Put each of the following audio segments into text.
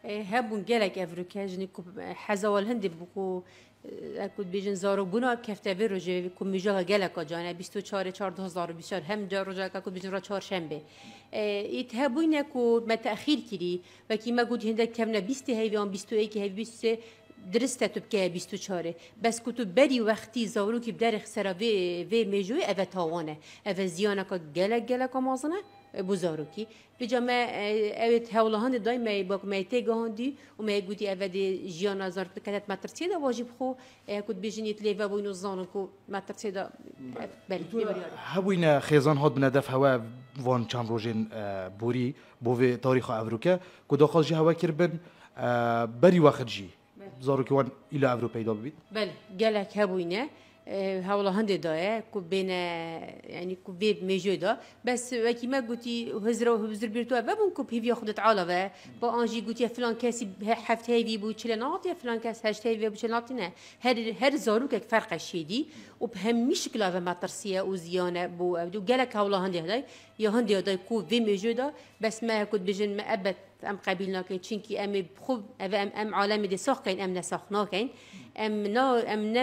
هبون گلک افریقا جنی کو حزوال هندی بکو اکود بیشن زارو بنا کفته بر روزی کو میجا گلک جانه 24/4/2024 هم جا روزا که کو بیشن را چهارشنبه ایت هبوینه کو متأخیر کری و کی ما گود هنده کمنا 20 هیوان 21 هیوان 23 درسته تو بکه 24 بس کتو بری وقتی زارو کی بدر خسرا و میجوی اوه تاوانه اوه زیانه که گلک مازنه بزارکی بجام اوت هولهان دای می باق می تگاهندی و می گویی اولی جیان زارت کدت مترسی دا واجب خو کد بیشینیت لیوا بوینو زانو کو مترسی دا بله هبوین خیزان هات بندف هوا وان چند روزین بوری بوی تاریخ افریقا کد آخر جی هوا کربن بری وقت جی زارو که وان ایل اروپایی دا ببید بله گلک هبوینه هولا هندي داية كوبين يعني كوبين ميجودا بس وكي ما قلتي هزر بيرتوا بابون كوب هيفي خدت عالوة بانجي قلتي فلان كاسي حفت هيفي بو تشلنات يا فلان كاس هشت هيفي بو تشلناتنا هر زاروك فرق الشيدي وبهم مشكلة في مطرسية وزيانة بو أبدو جالك هولا هندي هداي يا هندي هداي كوب في ميجودا بس ما كنت بجن ما أبد ام قبيلنا كاين تشينكي ام بخوب ام عالم دي ساخ كاين ام نساخنا كاين ام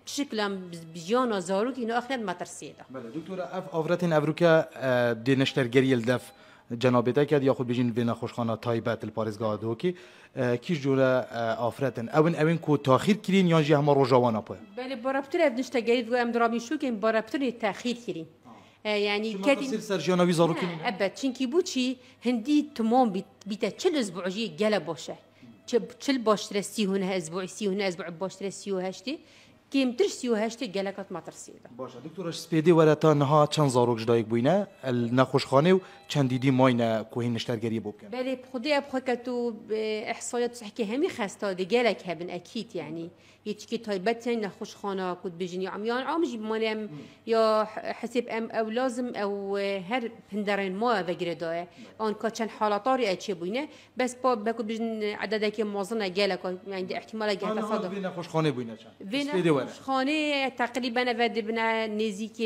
بشكل بجيانا زاروك انه اخر ما ترسيده بله دكتوره افرتين افریقا دی نشترگری الدف جنابته كاد ياخذ بيجين بين خوشخانه تايبات الباريزغا دوكي كيش جوره افرتن اون كو تاخير كرين يانجي هم روجوانا با بله برابطر نشترگری دو ام درامي شو كاين برابطر تاخير كرين يعني كادي سرجيانا ويزاروكي ابد چنكي بوچي هندي تمام بيتا چل اسبوعي گله باشه چل باشتر 30 هونه اسبوع 30 هونه اسبوع باشتر 38 كيم ترسيو هاشتي جالكات ما ترسيده باشه دكتور سپیدی ورتا نها چند زاروک جدایک بوینه النخوشخانه و چند دیدی ماینه کوهین نشترگری بوکن بله بخدي بخكتو احصائيات صحكي همي خاستا دي جالك هبن اكيد يعني يتشكي طيبات يعني نخوشخانه كنت بيجني عمجي بمالم يا حسب ام او لازم او هر هندرين ما بجردا ان كاتشن حالاتاري اتشي بوينه بس با بكون بيجن عددك موازنه جالك يعني احتمال جه تصادف بين نخوشخانه بوینه سپیدی خانه تقریبا ودبنا نزدیک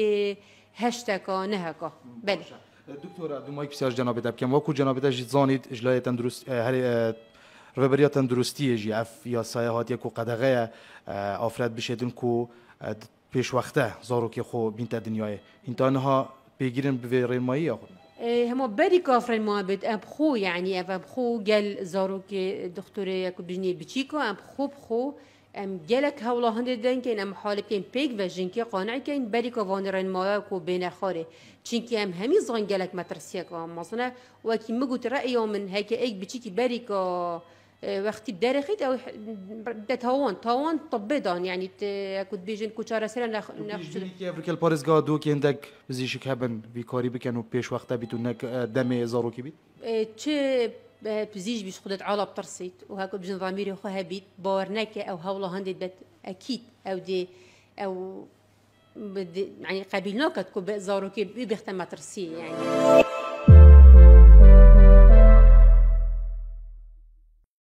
8 کا 9 کا بله دكتوره دومای بسیار جنابت بكم واكو جنابت زانید اجلای تندرست هر ربریا تندرستی جی اف یا سایهات یکو قدغه افراد بشدن کو پیش وقته زارو که خو بینت دنیای اینتانها بگیرن به رمایی خود هما بری کافرن ما بد ام خو يعني ام خو قال زارو که دکتر یکو بجنی بچیکو ام خو ام جالك هولا هندن كاين ام حالتين بيك فيجن كي قانع كاين بالك فانرن ما كو بين خاري چنكي ام همي زان جالك مترسيا كا مثلا وكي مغوت راي من هيك ايك بتشكي بالك وقت بدرخيت او تاوان طبدان يعني كنت بيجن كوچارا سرا نخش كي افريكا الباريزغا دو كي عندك بزيشك هبن بيكاري بكنو بيش وقتها بتونك دم زارو كي بيت چه بزيج بيش خدت عالب ترسيت وهاكو بجن ضميري خوها بيت باورناك او هولا هندي بت اكيد او دي او يعني قبيلناك تكون زاروكي بيختم ترسي يعني